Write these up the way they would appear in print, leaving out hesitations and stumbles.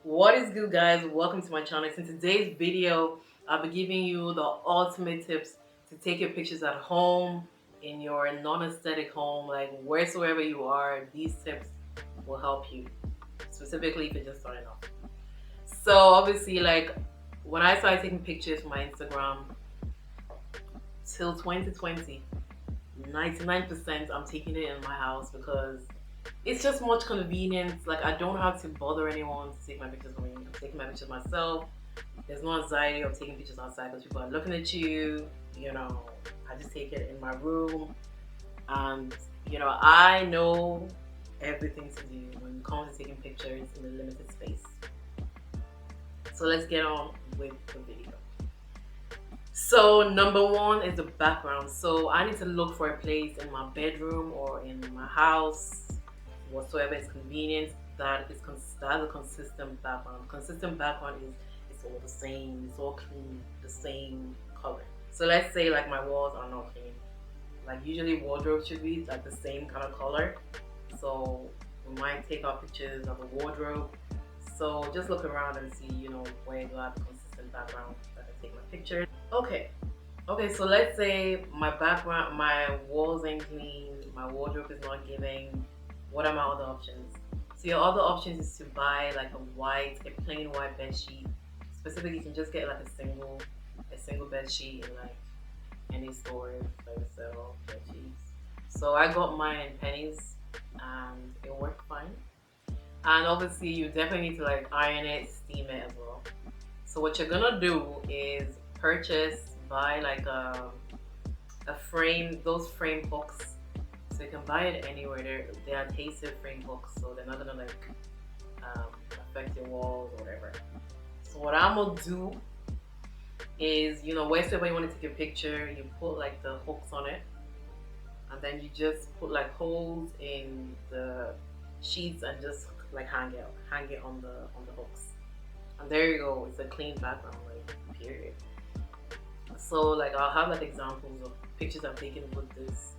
What is good, guys? Welcome to my channel. In today's video, I'll be giving you the ultimate tips to take your pictures at home, in your non-aesthetic home, like wheresoever you are. These tips will help you, specifically if you're just starting off. So obviously, like when I started taking pictures for my Instagram till 2020, 99% I'm taking it in my house because it's just much convenience. Like I don't have to bother anyone to take my pictures for me. I'm taking my pictures myself. There's no anxiety of taking pictures outside because people are looking at you. You know, I just take it in my room, and I know everything to do when it comes to taking pictures in a limited space. So let's get on with the video. So number one is the background. So I need to look for a place in my bedroom or in my house, whatsoever is convenient, that a consistent background. Consistent background is it's all the same, it's all clean, the same color. So let's say like my walls are not clean. Like usually wardrobe should be like the same kind of color. So we might take our pictures of a wardrobe. So just look around and see, where you have a consistent background that I take my pictures. Okay, so let's say my walls ain't clean, my wardrobe is not giving. What are my other options? So your other options is to buy like a plain white bed sheet. Specifically, you can just get like a single bed sheet in like any store that sell bed sheets. So I got mine in pennies, and it worked fine. And obviously, you definitely need to like iron it, steam it as well. So what you're gonna do is buy like a frame, those frame hooks. So you can buy it anywhere. They are adhesive frame hooks, so they're not gonna like affect your walls or whatever. So what I'm gonna do is, wherever you want to take a picture, you put like the hooks on it, and then you just put like holes in the sheets and just like hang it on the hooks. And there you go. It's a clean background, like period. So like I'll have like examples of pictures I've taken with this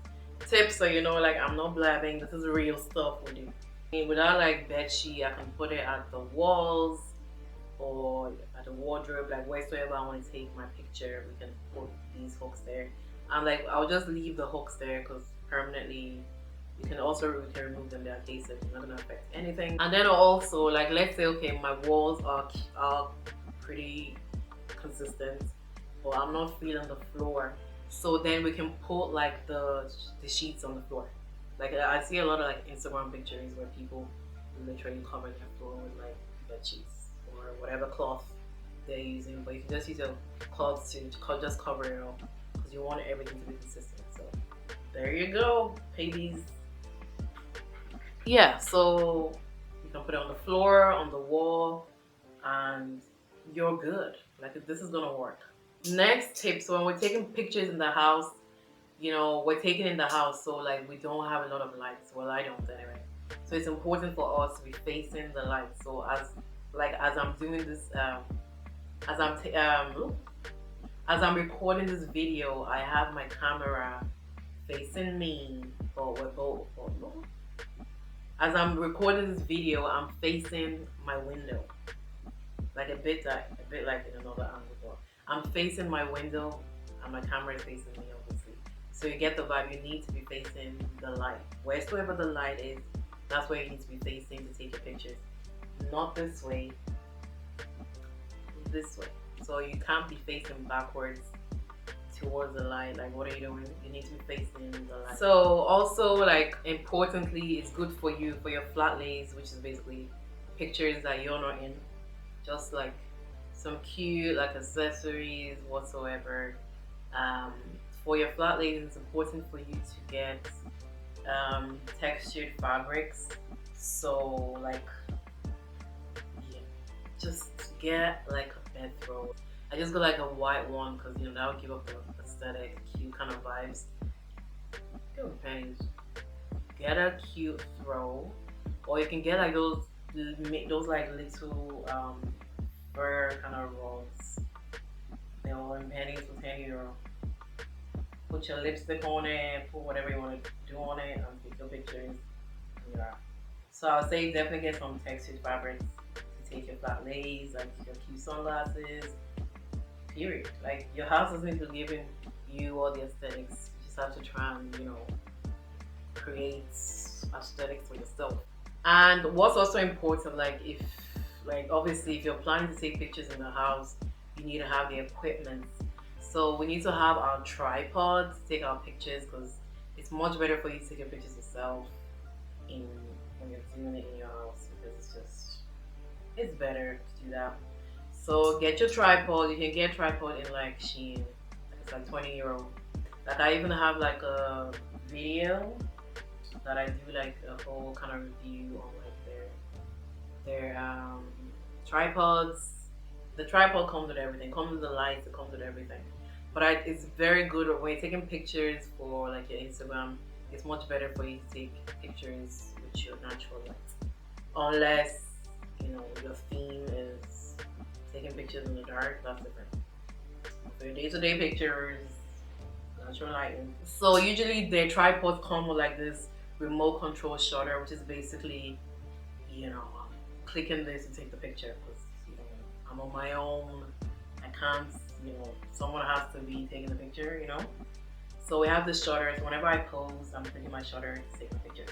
tip, so like I'm not blabbing. This is real stuff we do. And without like bed sheet, I can put it at the walls or at the wardrobe, like wheresoever I want to take my picture. We can put these hooks there, and like I'll just leave the hooks there because permanently. We can remove them. They're adhesive. It's not gonna affect anything. And then also, like, let's say, okay, my walls are pretty consistent, but I'm not feeling the floor. So then we can put like the sheets on the floor. Like I see a lot of like Instagram pictures where people literally cover their floor with like bed sheets or whatever cloth they're using. But you can just use a cloth to just cover it up because you want everything to be consistent. So there you go, babies. Yeah, so you can put it on the floor, on the wall, and you're good. Like this is gonna work. Next tip, so when we're taking pictures in the house, we're taking in the house, so like we don't have a lot of lights. Well, I don't anyway. So it's important for us to be facing the light. So as I'm doing this, as I'm ta- as I'm recording this video, I have my camera facing me, but we're both. Oh, no. As I'm recording this video, I'm facing my window, like a bit like in another angle. But I'm facing my window, and my camera is facing me, obviously. So you get the vibe. You need to be facing the light. Wherever the light is, that's where you need to be facing to take your pictures. Not this way, this way. So you can't be facing backwards towards the light. Like what are you doing? You need to be facing the light. So also, like, importantly, it's good for you for your flat lays, which is basically pictures that you're not in, just like some cute like accessories whatsoever. um, for your flat lays, it's important for you to get textured fabrics. So like, yeah, just get like a bed throw. I just got like a white one because that would give up the aesthetic, cute kind of vibes. Go pennies. Get a cute throw, or you can get like those like little fur kind of rugs. They're all in pennies for €10. Put your lipstick on it, put whatever you want to do on it, and take your pictures. Yeah. So I would say definitely get some textured fabrics to take your Flatlays, like your cute sunglasses, period. Like your house doesn't need to give you all the aesthetics. You just have to try and, create aesthetics for yourself. And what's also important, like if, like obviously if you're planning to take pictures in the house, you need to have the equipment. So we need to have our tripod to take our pictures, because it's much better for you to take your pictures yourself in when you're doing it in your house, because it's better to do that. So get your tripod. You can get a tripod in like Shein. It's like 20 euro. Like I even have like a video that I do like a whole kind of review on like their tripods. The tripod comes with everything. Comes with the lights. It comes with everything. But it's very good when you're taking pictures for like your Instagram. It's much better for you to take pictures with your natural light, unless your theme is taking pictures in the dark. That's different. For your day-to-day pictures, natural lighting. So usually the tripods come with like this remote control shutter, which is basically clicking this to take the picture, because I'm on my own. I can't, someone has to be taking the picture, So we have the shutters. Whenever I pose, I'm clicking my shutter to take the pictures.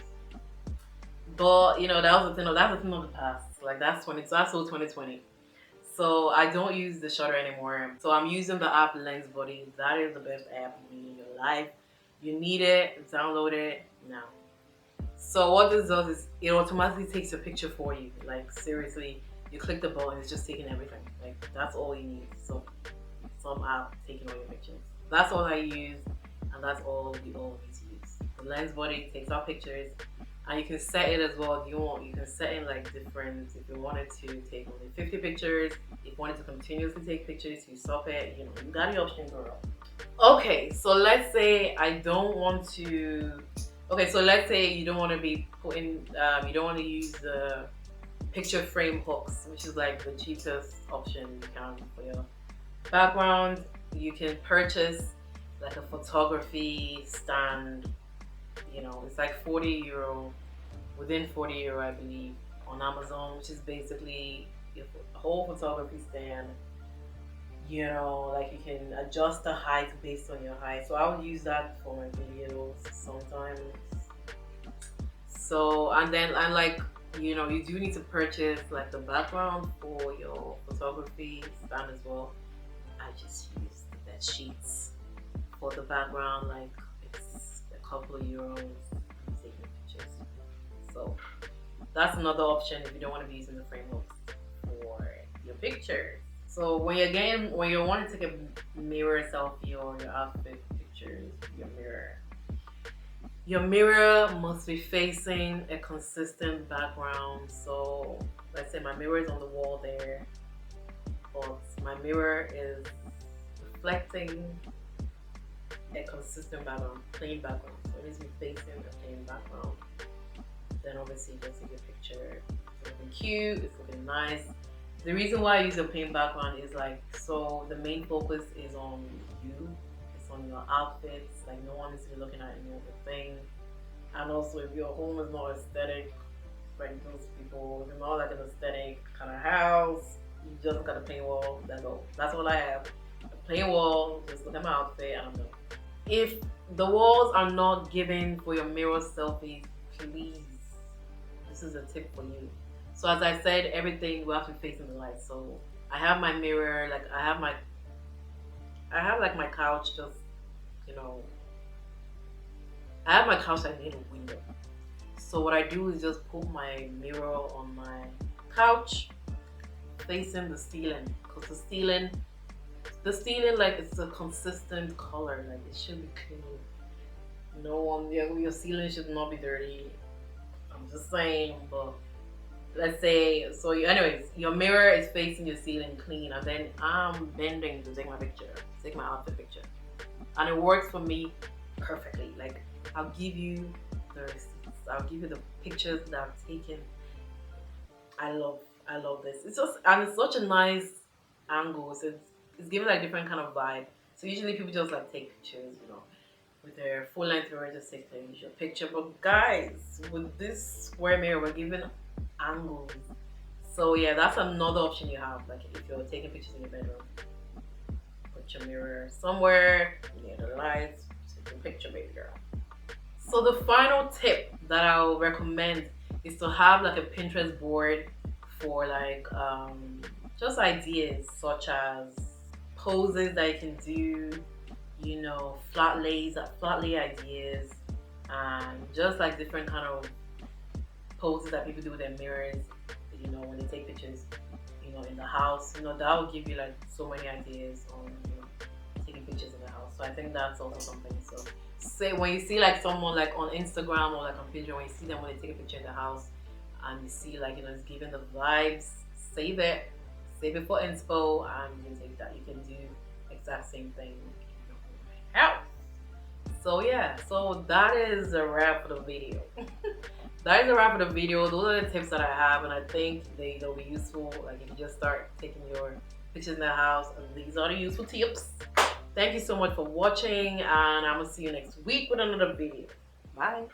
But that was the thing. That's the thing of the past. Like that's all 2020. So I don't use the shutter anymore. So I'm using the app Lens Buddy. That is the best app you need in your life. You need it. Download it now. So what this does is it automatically takes your picture for you. Like seriously, you click the button, it's just taking everything. Like that's all you need. So some app taking all your pictures. That's all I use, and that's all we all need to use. The Lens Buddy takes our pictures, and you can set it as well if you want. You can set in like different. If you wanted to take only 50 pictures, if you wanted to continuously take pictures, you stop it. You got the option, girl. Okay, so let's say I don't want to. Okay, so let's say you don't want to be putting, you don't want to use the picture frame hooks, which is like the cheapest option you can for your background. You can purchase like a photography stand. It's like 40 euro, within 40 euro, I believe, on Amazon, which is basically a whole photography stand. Like you can adjust the height based on your height. So I would use that for my videos sometimes. So and like you do need to purchase like the background for your photography stand as well. I just use the bed sheets for the background. Like it's a couple of euros. I'm taking pictures. So that's another option if you don't want to be using the frame hooks for your pictures. So when you want to take a mirror selfie or your outfit pictures, your mirror must be facing a consistent background. So let's say my mirror is on the wall there, but my mirror is reflecting a consistent background, plain background. So it needs to be facing a plain background. Then obviously you just take a picture. It's looking cute, it's looking nice. The reason why I use a plain background is like, so the main focus is on you, it's on your outfits, like no one needs to be looking at any other thing. And also if your home is not aesthetic, like those people, if you're not like an aesthetic kind of house, you just got a plain wall, that's all I have. A plain wall, just look at my outfit and I'm done. If the walls are not given for your mirror selfies, please, this is a tip for you. So as I said, everything will have to be facing the light. So I have my mirror, like I have like my couch just, I have my couch like near the window. So what I do is just put my mirror on my couch facing the ceiling. Because the ceiling like it's a consistent color, like it should be clean. Your ceiling should not be dirty. I'm just saying, but let's say anyways, your mirror is facing your ceiling clean, and then I'm bending to take my picture, take my outfit picture, and it works for me perfectly. Like I'll give you the receipts, I'll give you the pictures that I've taken. I love this. It's such a nice angle. So it's giving like different kind of vibe. So usually people just like take pictures, with their full length mirror, just take the usual picture. But guys, with this square mirror, we're giving angles, So yeah, that's another option you have. Like if you're taking pictures in your bedroom, put your mirror somewhere near the lights, take a picture, baby girl. So the final tip that I'll recommend is to have like a Pinterest board for like just ideas such as poses that you can do, you know, flat lay ideas, and just like different kind of poses that people do with their mirrors, you know, when they take pictures, you know, in the house. You know, that will give you like so many ideas on, you know, taking pictures in the house. So I think that's also something. So say when you see like someone like on Instagram or like on Pinterest, when you see them when they take a picture in the house and you see like, you know, it's giving the vibes, save it. Save it for inspo, and you can take that. You can do exact same thing in your own house. So yeah, so that is a wrap for the video. That is a wrap for the video. Those are the tips that I have, and I think they'll be useful. Like if you just start taking your pictures in the house, and these are the useful tips. Thank you so much for watching, and I'm gonna see you next week with another video. Bye.